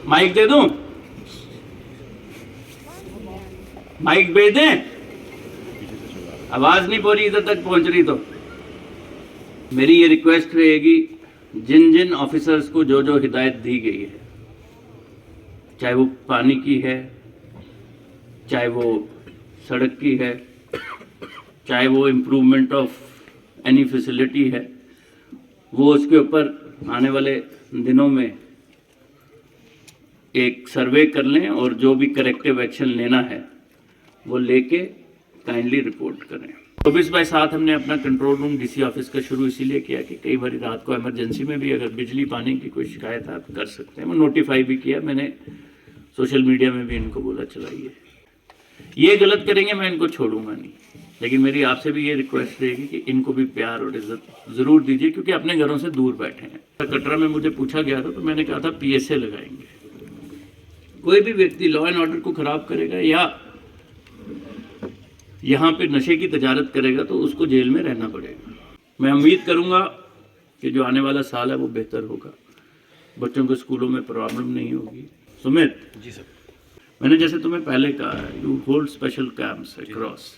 Mic दे दूं? Mic भेज दें? आवाज नहीं पहुंच रही इधर तक पहुंच रही तो मेरी ये रिक्वेस्ट रहेगी, जिन जिन ऑफिसर्स को जो जो हिदायत दी गई है, चाहे वो पानी की है, चाहे वो सड़क की है, चाहे वो इम्प्रूवमेंट ऑफ एनी फैसिलिटी है, वो उसके ऊपर आने वाले दिनों में एक सर्वे कर लें और जो भी करेक्टिव एक्शन लेना है वो लेके काइंडली रिपोर्ट करें। 24/7 हमने अपना कंट्रोल रूम डीसी ऑफिस का शुरू इसीलिए किया कि कई बार रात को इमरजेंसी में भी अगर बिजली पानी की कोई शिकायत आप कर सकते हैं। वो नोटिफाई भी किया मैंने, सोशल मीडिया में भी इनको बोला चलाइए। ये गलत करेंगे मैं इनको छोड़ूंगा नहीं, लेकिन मेरी आपसे भी ये रिक्वेस्ट रहेगी कि इनको भी प्यार और इज्जत ज़रूर दीजिए, क्योंकि अपने घरों से दूर बैठे हैं। कटरा में मुझे पूछा गया था तो मैंने कहा था PSA लगाएंगे। कोई भी व्यक्ति लॉ एंड ऑर्डर को ख़राब करेगा या यहाँ पे नशे की तजारत करेगा तो उसको जेल में रहना पड़ेगा। मैं उम्मीद करूँगा कि जो आने वाला साल है वो बेहतर होगा, बच्चों को स्कूलों में प्रॉब्लम नहीं होगी। सुमित जी सर, मैंने जैसे तुम्हें पहले कहा है, you hold special camps across.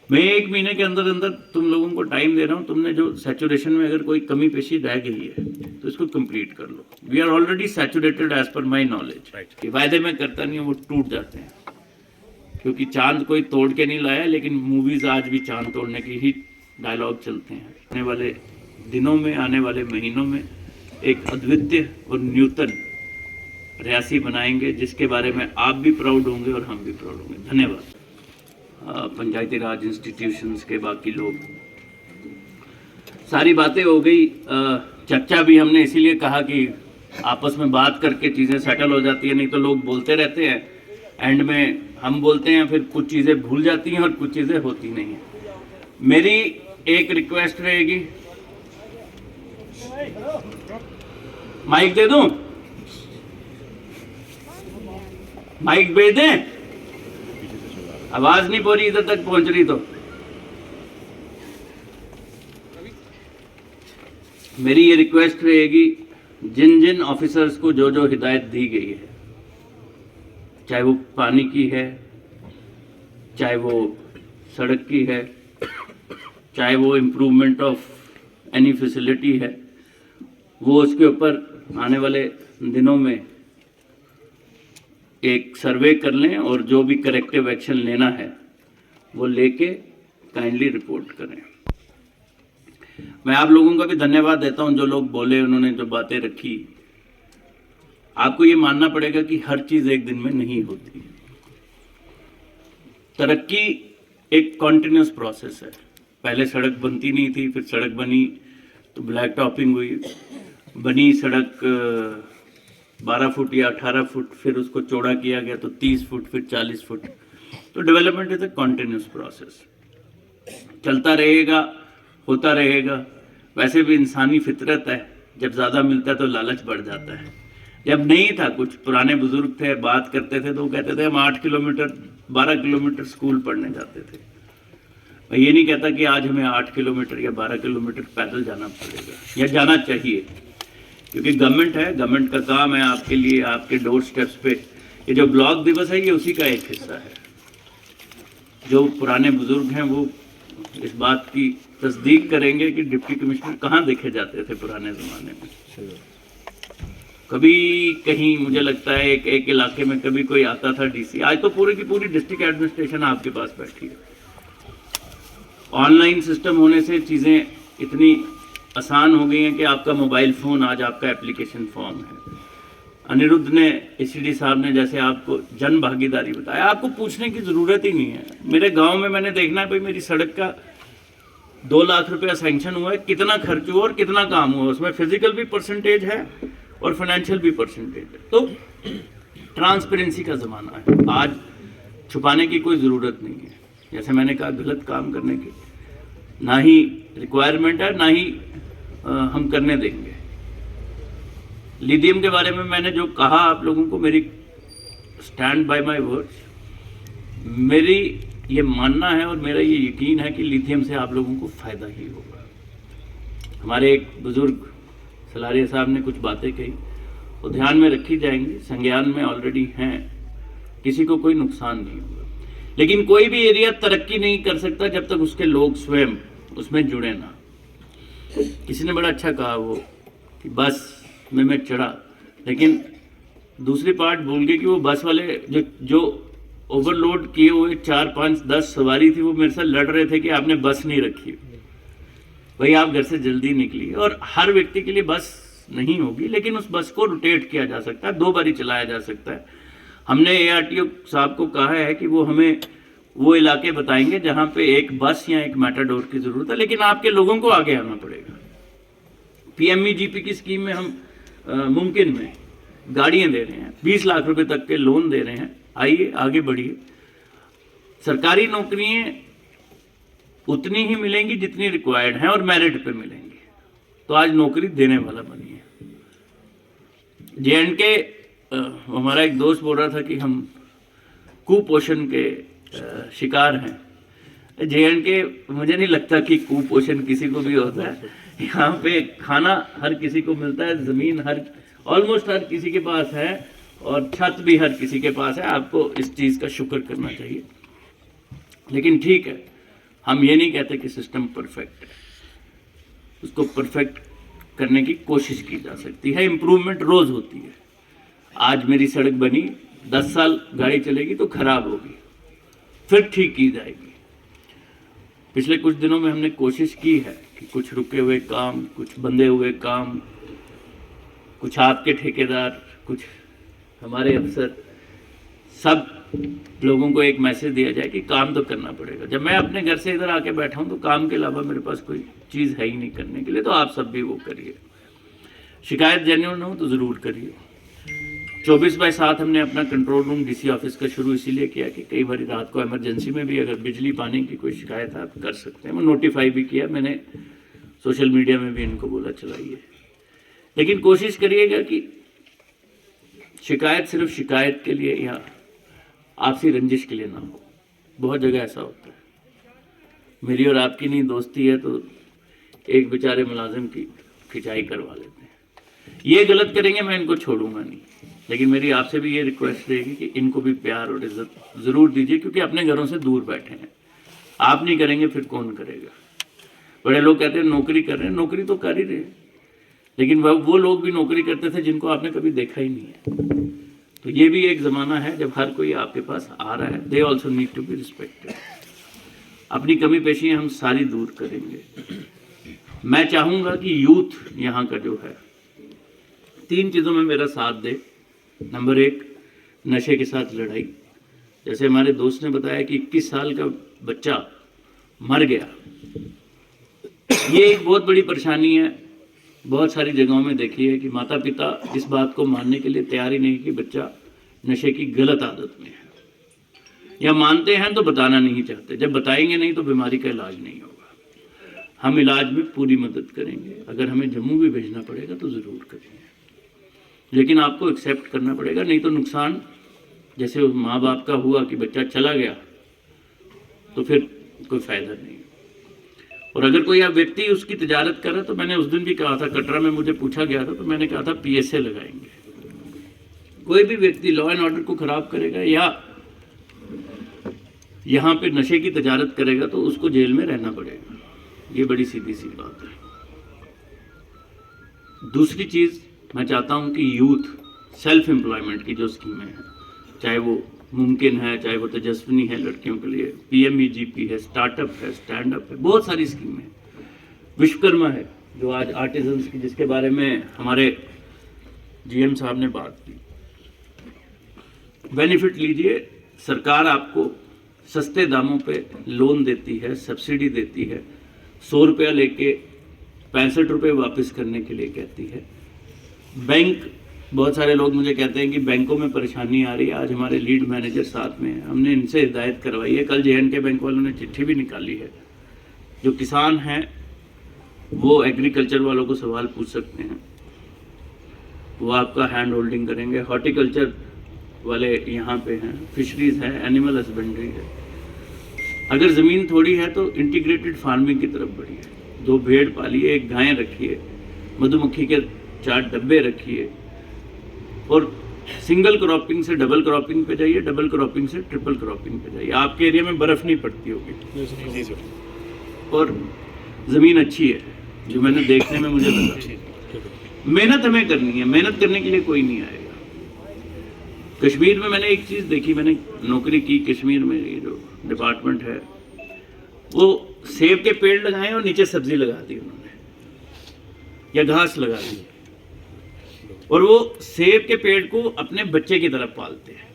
मैं 1 महीने के अंदर अंदर तुम लोगों को टाइम दे रहा हूँ। तुमने जो सैचुरेशन में अगर कोई कमी पेशी रह गई है तो इसको कंप्लीट कर लो। We are already saturated as per my knowledge. वायदे में करता नहीं है, वो टूट जाते हैं, क्योंकि चांद कोई तोड़ के नहीं लाया, लेकिन मूवीज आज भी चांद तोड़ने की ही डायलॉग चलते हैं। आने वाले दिनों में, आने वाले महीनों में एक अद्वितीय और न्यूतन रियासी बनाएंगे, जिसके बारे में आप भी प्राउड होंगे और हम भी प्राउड होंगे। धन्यवाद। पंचायती राज इंस्टीट्यूशंस के बाकी लोग, सारी बातें हो गई। चर्चा भी हमने इसीलिए कहा कि आपस में बात करके चीज़ें सेटल हो जाती है, नहीं तो लोग बोलते रहते हैं, एंड में हम बोलते हैं, फिर कुछ चीज़ें भूल जाती हैं और कुछ चीज़ें होती नहीं हैं। मेरी एक रिक्वेस्ट रहेगी, माइक दे दूं? माइक भेज दें? आवाज नहीं पहुंच रही इधर तक पहुंच रही तो मेरी ये रिक्वेस्ट रहेगी, जिन जिन ऑफिसर्स को जो जो हिदायत दी गई है, चाहे वो पानी की है, चाहे वो सड़क की है, चाहे वो इम्प्रूवमेंट ऑफ एनी फैसिलिटी है, वो उसके ऊपर आने वाले दिनों में एक सर्वे कर लें और जो भी करेक्टिव एक्शन लेना है वो लेके काइंडली रिपोर्ट करें। मैं आप लोगों का भी धन्यवाद देता हूं, जो लोग बोले, उन्होंने जो बातें रखी। आपको ये मानना पड़ेगा कि हर चीज़ एक दिन में नहीं होती। तरक्की एक कॉन्टिन्यूस प्रोसेस है। पहले सड़क बनती नहीं थी, फिर सड़क बनी तो ब्लैक टॉपिंग हुई, बनी सड़क 12 फुट या 18 फुट, फिर उसको चौड़ा किया गया तो 30 फुट, फिर 40 फुट। तो development is a continuous process, चलता रहेगा, होता रहेगा। वैसे भी इंसानी फितरत है, जब ज़्यादा मिलता है तो लालच बढ़ जाता है। जब नहीं था, कुछ पुराने बुजुर्ग थे, बात करते थे तो कहते थे हम 8 किलोमीटर 12 किलोमीटर स्कूल पढ़ने जाते थे। मैं ये नहीं कहता कि आज हमें 8 किलोमीटर या 12 किलोमीटर पैदल जाना पड़ेगा या जाना चाहिए, क्योंकि गवर्नमेंट है, गवर्नमेंट का काम है आपके लिए, आपके डोर स्टेप्स पे। ये जो ब्लॉक दिवस है ये उसी का एक हिस्सा है। जो पुराने बुजुर्ग हैं वो इस बात की तस्दीक करेंगे कि डिप्टी कमिश्नर कहाँ देखे जाते थे पुराने ज़माने में। कभी कहीं मुझे लगता है एक इलाके में कभी कोई आता था डीसी, आज तो पूरी की पूरी डिस्ट्रिक्ट एडमिनिस्ट्रेशन आपके पास बैठी है। ऑनलाइन सिस्टम होने से चीज़ें इतनी आसान हो गई हैं कि आपका मोबाइल फ़ोन आज आपका एप्लीकेशन फॉर्म है। अनिरुद्ध ने, ACD साहब ने जैसे आपको जन भागीदारी बताया, आपको पूछने की ज़रूरत ही नहीं है। मेरे गांव में मैंने देखना है भाई मेरी सड़क का 2 लाख रुपया सैंक्शन हुआ है, कितना खर्च हुआ और कितना काम हुआ, उसमें फिजिकल भी परसेंटेज है और फाइनेंशियल भी परसेंटेज है। तो ट्रांसपेरेंसी का ज़माना है, आज छुपाने की कोई ज़रूरत नहीं है। जैसे मैंने कहा, गलत काम करने की ना ही रिक्वायरमेंट है, ना ही हम करने देंगे। लिथियम के बारे में मैंने जो कहा आप लोगों को, मेरी स्टैंड बाय माय वर्ड्स। मेरी ये मानना है और मेरा ये यकीन है कि लिथियम से आप लोगों को फ़ायदा ही होगा। हमारे एक बुज़ुर्ग सलारिया साहब ने कुछ बातें कही, वो ध्यान में रखी जाएंगी, संज्ञान में ऑलरेडी हैं, किसी को कोई नुकसान नहीं होगा। लेकिन कोई भी एरिया तरक्की नहीं कर सकता जब तक उसके लोग स्वयं उसमें जुड़े ना। किसी ने बड़ा अच्छा कहा वो कि बस में मैं चढ़ा, लेकिन दूसरी पार्ट भूल गए कि वो बस वाले जो ओवरलोड किए हुए 4, 5, 10 सवारी थी, वो मेरे से लड़ रहे थे कि आपने बस नहीं रखी, भाई आप घर से जल्दी निकलिए। और हर व्यक्ति के लिए बस नहीं होगी, लेकिन उस बस को रोटेट किया जा सकता है, 2 बारी चलाया जा सकता है। हमने ARTO साहब को कहा है कि वो हमें वो इलाके बताएंगे जहां पे एक बस या एक मैटाडोर की जरूरत है, लेकिन आपके लोगों को आगे आना पड़ेगा। PMEGP की स्कीम में हम मुमकिन में गाड़ियां दे रहे हैं, 20 लाख रुपए तक के लोन दे रहे हैं। आइए आगे बढ़िए। सरकारी नौकरियां उतनी ही मिलेंगी जितनी रिक्वायर्ड हैं और मेरिट पे मिलेंगी, तो आज नौकरी देने वाला बनिए। JNK हमारा एक दोस्त बोल रहा था कि हम कुपोषण के शिकार हैं। JNK मुझे नहीं लगता कि कुपोषण किसी को भी होता है। यहाँ पे खाना हर किसी को मिलता है, जमीन ऑलमोस्ट हर किसी के पास है, और छत भी हर किसी के पास है। आपको इस चीज़ का शुक्र करना चाहिए। लेकिन ठीक है, हम ये नहीं कहते कि सिस्टम परफेक्ट है, उसको परफेक्ट करने की कोशिश की जा सकती है। इम्प्रूवमेंट रोज होती है। आज मेरी सड़क बनी, 10 साल गाड़ी चलेगी तो खराब होगी, फिर ठीक की जाएगी। पिछले कुछ दिनों में हमने कोशिश की है कि कुछ रुके हुए काम, कुछ बंधे हुए काम, कुछ आपके ठेकेदार, कुछ हमारे अफसर, सब लोगों को एक मैसेज दिया जाए कि काम तो करना पड़ेगा। जब मैं अपने घर से इधर आके बैठा हूं तो काम के अलावा मेरे पास कोई चीज़ है ही नहीं करने के लिए, तो आप सब भी वो करिए। शिकायत जेन्युइन हो तो ज़रूर करिए। 24/7 हमने अपना कंट्रोल रूम DC ऑफिस का शुरू इसीलिए किया कि कई बार रात को इमरजेंसी में भी अगर बिजली पानी की कोई शिकायत आप कर सकते हैं। मैं नोटिफाई भी किया, मैंने सोशल मीडिया में भी इनको बोला चलाइए। लेकिन कोशिश करिएगा कि शिकायत सिर्फ शिकायत के लिए या आपसी रंजिश के लिए ना हो। बहुत जगह ऐसा होता है, मेरी और आपकी नहीं दोस्ती है तो एक बेचारे मुलाजिम की खिंचाई करवा लेते हैं। ये गलत करेंगे, मैं इनको छोड़ूंगा नहीं। लेकिन मेरी आपसे भी ये रिक्वेस्ट रहेगी कि इनको भी प्यार और इज्जत ज़रूर दीजिए, क्योंकि अपने घरों से दूर बैठे हैं। आप नहीं करेंगे फिर कौन करेगा? बड़े लोग कहते हैं नौकरी कर रहे हैं, नौकरी तो कर ही रहे हैं, लेकिन वो लोग भी नौकरी करते थे जिनको आपने कभी देखा ही नहीं है। तो ये भी एक ज़माना है जब हर कोई आपके पास आ रहा है। They also need to be respected. अपनी कमी पेशियाँ हम सारी दूर करेंगे। मैं चाहूँगा कि यूथ यहाँ का जो है 3 चीज़ों में मेरा साथ दे। नंबर 1, नशे के साथ लड़ाई। जैसे हमारे दोस्त ने बताया कि 21 साल का बच्चा मर गया, ये एक बहुत बड़ी परेशानी है। बहुत सारी जगहों में देखी है कि माता पिता इस बात को मानने के लिए तैयार ही नहीं कि बच्चा नशे की गलत आदत में है, या मानते हैं तो बताना नहीं चाहते। जब बताएंगे नहीं तो बीमारी का इलाज नहीं होगा। हम इलाज में पूरी मदद करेंगे। अगर हमें जम्मू भी भेजना पड़ेगा तो ज़रूर करेंगे, लेकिन आपको एक्सेप्ट करना पड़ेगा, नहीं तो नुकसान जैसे माँ बाप का हुआ कि बच्चा चला गया तो फिर कोई फ़ायदा नहीं। और अगर कोई व्यक्ति उसकी तजारत कर रहा है, तो मैंने उस दिन भी कहा था, कटरा में मुझे पूछा गया था, तो मैंने कहा था PSA लगाएंगे। कोई भी व्यक्ति लॉ एंड ऑर्डर को ख़राब करेगा या यहाँ पे नशे की तजारत करेगा तो उसको जेल में रहना पड़ेगा। ये बड़ी सीधी सी बात है। दूसरी चीज़ मैं चाहता हूँ कि यूथ सेल्फ एम्प्लॉयमेंट की जो स्कीमें हैं, चाहे वो मुमकिन है, चाहे वो तेजस्विनी है लड़कियों के लिए, PMEGP है, स्टार्टअप है, स्टैंड अप है, बहुत सारी स्कीमें हैं। विश्वकर्मा है जो आज आर्टिजन्स की, जिसके बारे में हमारे GM साहब ने बात की। बेनिफिट लीजिए, सरकार आपको सस्ते दामों पे लोन देती है, सब्सिडी देती है। 100 रुपया लेके 65 रुपये वापस करने के लिए कहती है। बैंक, बहुत सारे लोग मुझे कहते हैं कि बैंकों में परेशानी आ रही है। आज हमारे लीड मैनेजर साथ में हैं, हमने इनसे हिदायत करवाई है। कल JNK बैंक वालों ने चिट्ठी भी निकाली है। जो किसान हैं वो एग्रीकल्चर वालों को सवाल पूछ सकते हैं, वो आपका हैंड होल्डिंग करेंगे। हॉर्टिकल्चर वाले यहाँ पे हैं, फिशरीज है, एनिमल हस्बेंड्री है। अगर ज़मीन थोड़ी है तो इंटीग्रेटेड फार्मिंग की तरफ बढ़िए। 2 भेड़ पालिए, 1 गाय रखिए, मधुमक्खी के 4 डब्बे रखिए, और सिंगल क्रॉपिंग से डबल क्रॉपिंग पे जाइए, डबल क्रॉपिंग से ट्रिपल क्रॉपिंग पे जाइए। आपके एरिया में बर्फ़ नहीं पड़ती होगी जी सर। और ज़मीन अच्छी है, जो मैंने देखने में मुझे लगा। मेहनत हमें करनी है, मेहनत करने के लिए कोई नहीं आएगा। कश्मीर में मैंने एक चीज़ देखी, मैंने नौकरी की कश्मीर में, ये जो डिपार्टमेंट है वो सेब के पेड़ लगाए और नीचे सब्जी लगा दी उन्होंने, या घास लगा दी, और वो सेब के पेड़ को अपने बच्चे की तरफ पालते हैं।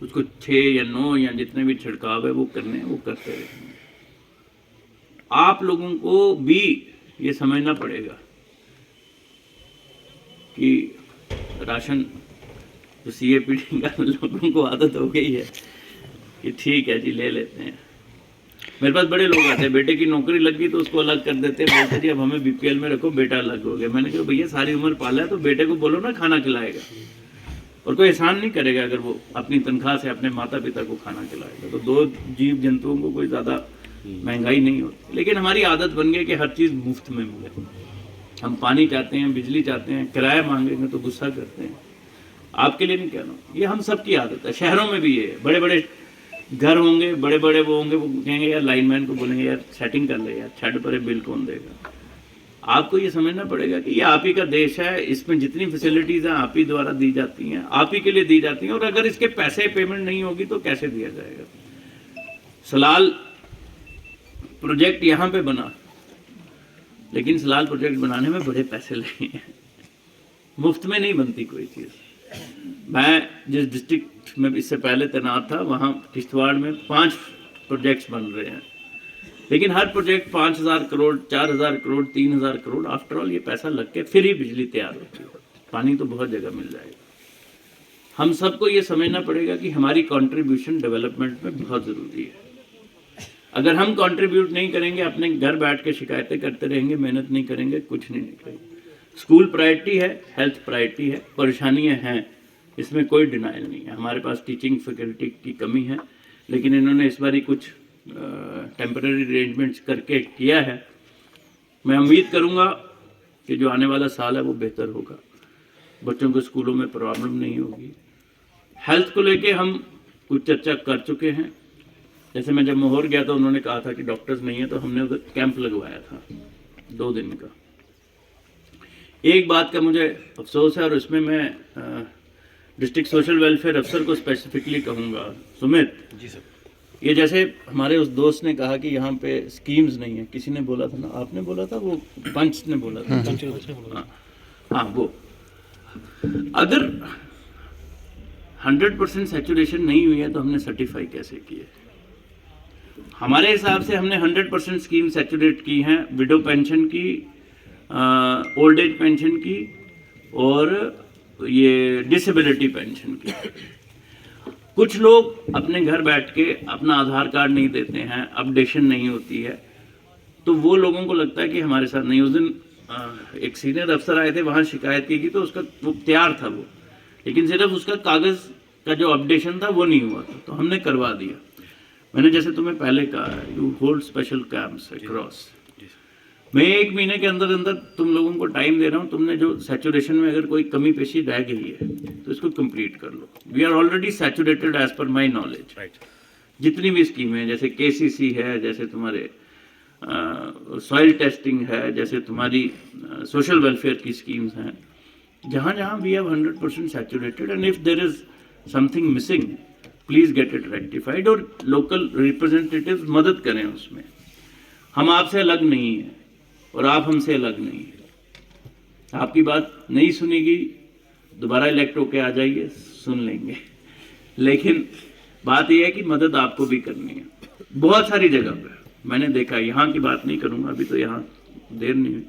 उसको 6 या 9 या जितने भी छिड़काव है वो करने, वो करते रहेंगे। आप लोगों को भी ये समझना पड़ेगा कि राशन तो CAPD का लोगों को आदत हो गई है कि ठीक है जी ले लेते हैं। मेरे पास बड़े लोग आते हैं, बेटे की नौकरी लग गई तो उसको अलग कर देते हैं, बोलते जी अब हमें BPL में रखो, बेटा अलग हो गया। मैंने कहा भैया सारी उम्र पाला है तो बेटे को बोलो ना खाना खिलाएगा, और कोई एहसान नहीं करेगा अगर वो अपनी तनख्वाह से अपने माता पिता को खाना खिलाएगा। तो 2 जीव जंतुओं को कोई ज़्यादा महंगाई नहीं होती, लेकिन हमारी आदत बन गई कि हर चीज़ मुफ्त में मिले। हम पानी चाहते हैं, बिजली चाहते हैं, किराया मांगेंगे तो गुस्सा करते हैं। आपके लिए नहीं कह रहा हूँ, ये हम सब की आदत है। शहरों में भी ये है, बड़े बड़े घर होंगे, बड़े बड़े वो होंगे, वो कहेंगे यार लाइनमैन को बोलेंगे यार सेटिंग कर ले यार, छड़ पर बिल कौन देगा। आपको ये समझना पड़ेगा कि ये आप ही का देश है, इसमें जितनी फैसिलिटीज़ हैं आप ही द्वारा दी जाती हैं, आप ही के लिए दी जाती हैं, और अगर इसके पैसे पेमेंट नहीं होगी तो कैसे दिया जाएगा। सलाल प्रोजेक्ट यहाँ पे बना, लेकिन सलाल प्रोजेक्ट बनाने में बड़े पैसे लगे हैं, मुफ्त में नहीं बनती कोई चीज़। मैं जिस डिस्ट्रिक्ट में इससे पहले तैनात था, वहाँ किश्तवाड़ में 5 प्रोजेक्ट्स बन रहे हैं, लेकिन हर project 5,000 crore, 4,000 crore, 3,000 crore, after all ये पैसा लग के फिर ही बिजली तैयार होती है। पानी तो बहुत जगह मिल जाएगा। हम सबको ये समझना पड़ेगा कि हमारी कंट्रीब्यूशन डेवलपमेंट में बहुत ज़रूरी है। अगर हम कंट्रीब्यूट नहीं करेंगे, अपने घर बैठ के शिकायतें करते रहेंगे, मेहनत नहीं करेंगे, कुछ नहीं निकलेगा। स्कूल प्रायोरिटी है, हेल्थ प्रायोरिटी है, परेशानियां हैं, इसमें कोई डिनाइल नहीं है। हमारे पास टीचिंग फैकल्टी की कमी है, लेकिन इन्होंने इस बार कुछ टेम्पररी अरेंजमेंट्स करके किया है। मैं उम्मीद करूंगा कि जो आने वाला साल है वो बेहतर होगा, बच्चों को स्कूलों में प्रॉब्लम नहीं होगी। हेल्थ को लेके हम कुछ चर्चा कर चुके हैं। जैसे मैं जब मोहर गया तो उन्होंने कहा था कि डॉक्टर्स नहीं है, तो हमने उधर कैंप लगवाया था 2 दिन का। एक बात का मुझे अफसोस है, और इसमें मैं डिस्ट्रिक्ट सोशल वेलफेयर अफसर को स्पेसिफिकली कहूँगा, सुमित जी सर, ये जैसे हमारे उस दोस्त ने कहा कि यहाँ पे स्कीम्स नहीं है, किसी ने बोला था ना, आपने बोला था, वो पंच ने बोला था, हाँ वो, अगर 100% सैचुरेशन नहीं हुई है तो हमने सर्टिफाई कैसे किए? हमारे हिसाब से हमने 100% स्कीम सैचुरेट की हैं, विडो पेंशन की, ओल्ड एज पेंशन की, और ये डिसेबिलिटी पेंशन की। कुछ लोग अपने घर बैठ के अपना आधार कार्ड नहीं देते हैं, अपडेशन नहीं होती है, तो वो लोगों को लगता है कि हमारे साथ नहीं। उस दिन एक सीनियर अफसर आए थे, वहाँ शिकायत की तो उसका वो तैयार था वो, लेकिन सिर्फ उसका कागज़ का जो अपडेशन था वो नहीं हुआ था, तो हमने करवा दिया। मैंने जैसे तुम्हें पहले कहा, you hold special camps across. मैं 1 महीने के अंदर अंदर तुम लोगों को टाइम दे रहा हूँ। तुमने जो सैचुरेशन में अगर कोई कमी पेशी रह गई है तो इसको कंप्लीट कर लो। We are already saturated as per my knowledge. जितनी भी स्कीमें हैं, जैसे KCC है, जैसे तुम्हारे सॉइल टेस्टिंग है, जैसे तुम्हारी सोशल वेलफेयर की स्कीम्स हैं, जहाँ जहाँ we have 100% saturated, and if there is something missing please get it rectified, और लोकल रिप्रेजेंटेटिव्स मदद करें उसमें। हम आपसे अलग नहीं हैं और आप हमसे अलग नहीं हैं। आपकी बात नहीं सुनेगी, दोबारा इलेक्ट होके आ जाइए, सुन लेंगे, लेकिन बात यह है कि मदद आपको भी करनी है। बहुत सारी जगह पे मैंने देखा, यहाँ की बात नहीं करूँगा अभी, तो यहाँ देर नहीं हुई,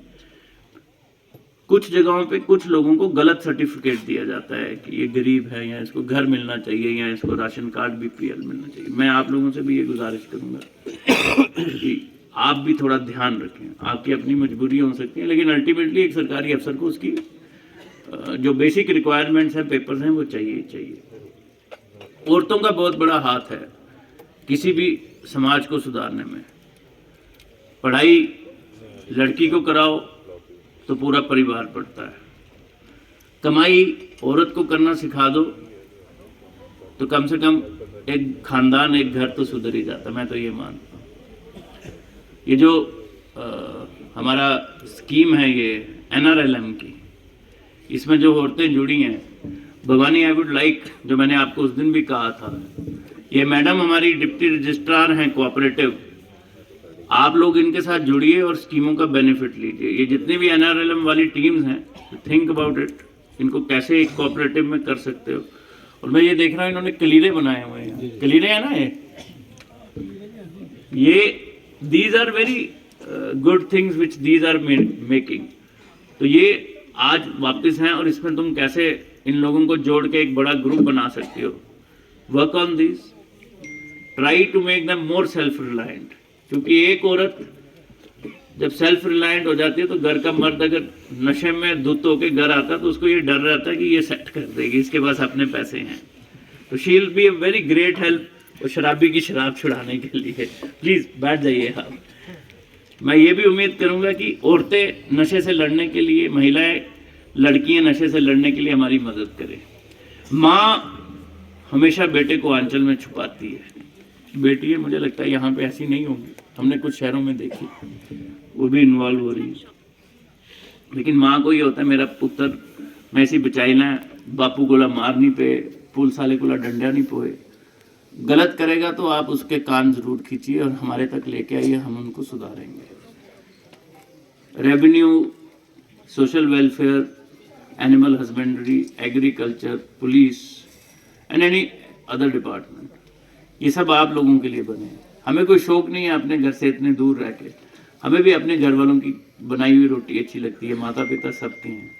कुछ जगहों पे कुछ लोगों को गलत सर्टिफिकेट दिया जाता है कि ये गरीब है, या इसको घर मिलना चाहिए, या इसको राशन कार्ड BPL मिलना चाहिए। मैं आप लोगों से भी ये गुजारिश करूँगा कि आप भी थोड़ा ध्यान रखें। आपकी अपनी मजबूरी हो सकती है, लेकिन अल्टीमेटली एक सरकारी अफसर को उसकी जो बेसिक रिक्वायरमेंट्स हैं, पेपर्स हैं, वो चाहिए चाहिए। औरतों का बहुत बड़ा हाथ है किसी भी समाज को सुधारने में। पढ़ाई लड़की को कराओ तो पूरा परिवार पढ़ता है, कमाई औरत को करना सिखा दो तो कम से कम एक खानदान, एक घर तो सुधर ही जाता। मैं तो ये मानता हूँ। ये जो हमारा स्कीम है ये NRLM की, इसमें जो औरतें जुड़ी हैं, भवानी, आई वुड लाइक, जो मैंने आपको उस दिन भी कहा था, ये मैडम हमारी डिप्टी रजिस्ट्रार हैं कोऑपरेटिव, आप लोग इनके साथ जुड़िए और स्कीमों का बेनिफिट लीजिए। ये जितनी भी NRLM वाली टीम्स हैं, थिंक अबाउट इट, इनको कैसे एक कोऑपरेटिव में कर सकते हो। और मैं ये देख रहा हूँ इन्होंने कलीरे बनाए हुए हैं, कलीरे हैं ना ये these are very good things which these are making. तो ये आज वापस हैं और इसमें तुम कैसे इन लोगों को जोड़ के एक बड़ा ग्रुप बना सकते हो। Work on this, try to make them more self reliant, क्योंकि एक औरत जब सेल्फ रिलायंट हो जाती है तो घर का मर्द अगर नशे में धुत होकर घर आता है तो उसको ये डर रहता है कि ये सेट कर देगी, इसके पास अपने पैसे हैं। तो she will be a very great help और शराबी की शराब छुड़ाने के लिए। प्लीज बैठ जाइए आप। मैं ये भी उम्मीद करूंगा कि औरतें नशे से लड़ने के लिए, महिलाएं, लड़कियां नशे से लड़ने के लिए हमारी मदद करें। माँ हमेशा बेटे को आंचल में छुपाती है, बेटी है, मुझे लगता है यहाँ पे ऐसी नहीं होगी, हमने कुछ शहरों में देखी, वो भी इन्वॉल्व हो रही है। लेकिन माँ को ये होता है मेरा पुत्र मैं ऐसी बचाई ना, बापू गोला मारनी पे, पुल साले गोला डंडा नहीं पोए। गलत करेगा तो आप उसके कान जरूर खींचिए और हमारे तक लेके आइए, हम उनको सुधारेंगे। Revenue, social welfare, animal husbandry, agriculture, police and any other department, ये सब आप लोगों के लिए बने हैं। हमें कोई शौक नहीं है अपने घर से इतने दूर रह के, हमें भी अपने घर वालों की बनाई हुई रोटी अच्छी लगती है, माता पिता सबके हैं,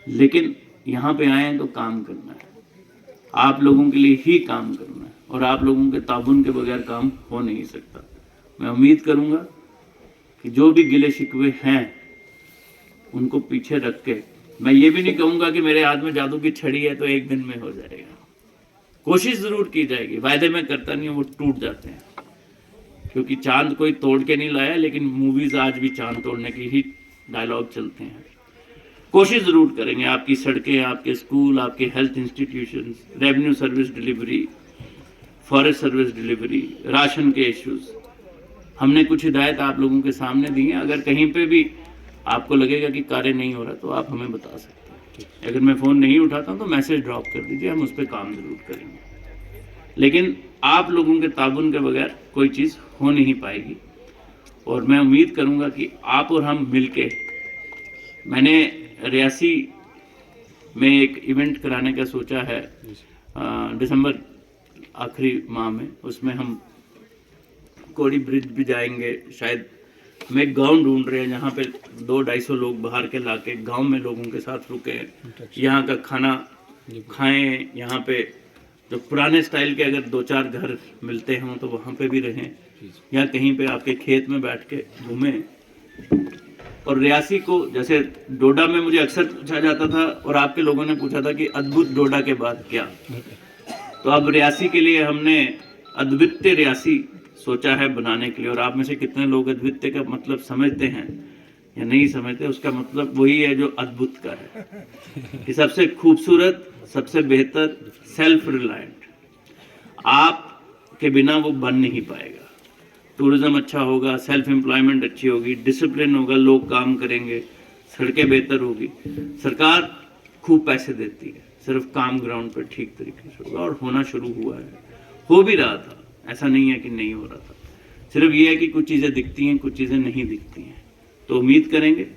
लेकिन यहाँ पे आए हैं तो काम करना है, आप लोगों के लिए ही काम करना है और आप लोगों के ताबुन के बगैर काम हो नहीं सकता। मैं उम्मीद करूँगा कि जो भी गिले शिकवे हैं उनको पीछे रख के, मैं ये भी नहीं कहूँगा कि मेरे हाथ में जादू की छड़ी है तो एक दिन में हो जाएगा, कोशिश जरूर की जाएगी, वायदे में करता नहीं, वो टूट जाते हैं, क्योंकि चांद कोई तोड़ के नहीं लाया, लेकिन मूवीज आज भी चांद तोड़ने की ही डायलॉग चलते हैं। कोशिश जरूर करेंगे, आपकी सड़कें, आपके स्कूल, आपके health institutions, revenue service delivery, forest service delivery, ration के इश्यूज, हमने कुछ हिदायत आप लोगों के सामने दी हैं। अगर कहीं पे भी आपको लगेगा कि कार्य नहीं हो रहा तो आप हमें बता सकते हैं। अगर मैं फ़ोन नहीं उठाता हूँ तो मैसेज ड्रॉप कर दीजिए, हम उस पर काम जरूर करेंगे। लेकिन आप लोगों के ताबुन के बगैर कोई चीज़ हो नहीं पाएगी और मैं उम्मीद करूँगा कि आप और हम मिलके, मैंने रियासी में एक इवेंट कराने का सोचा है दिसंबर आखिरी माह में, उसमें हम कोड़ी ब्रिज भी जाएंगे शायद। हम एक गाँव ढूंढ रहे हैं जहाँ पे 200-250 लोग बाहर के लाके गांव में लोगों के साथ रुके, यहाँ का खाना खाएं, यहाँ पे जो पुराने स्टाइल के अगर 2-4 घर मिलते हों तो वहाँ पे भी रहें, या कहीं पे आपके खेत में बैठ के घूमें। और रियासी को, जैसे डोडा में मुझे अक्सर पूछा जाता था और आपके लोगों ने पूछा था कि अद्भुत डोडा के बाद क्या, तो अब रियासी के लिए हमने अद्वितीय रियासी सोचा है बनाने के लिए। और आप में से कितने लोग अद्वितीय का मतलब समझते हैं या नहीं समझते, उसका मतलब वही है जो अद्भुत का है, कि सबसे खूबसूरत, सबसे बेहतर, सेल्फ रिलायंट। आप के बिना वो बन नहीं पाएगा। टूरिज्म अच्छा होगा, सेल्फ एम्प्लॉयमेंट अच्छी होगी, डिसिप्लिन होगा, लोग काम करेंगे, सड़कें बेहतर होगी, सरकार खूब पैसे देती है, सिर्फ काम ग्राउंड पर ठीक तरीके से होगा। और होना शुरू हुआ है, हो भी रहा था, ऐसा नहीं है कि नहीं हो रहा था। सिर्फ ये है कि कुछ चीज़ें दिखती हैं, कुछ चीज़ें नहीं दिखती हैं। तो उम्मीद करेंगे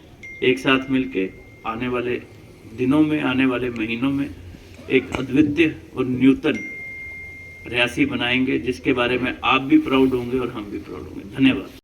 एक साथ मिलके आने वाले दिनों में, आने वाले महीनों में एक अद्वितीय और न्यूतन रियासी बनाएंगे, जिसके बारे में आप भी प्राउड होंगे और हम भी प्राउड होंगे। धन्यवाद।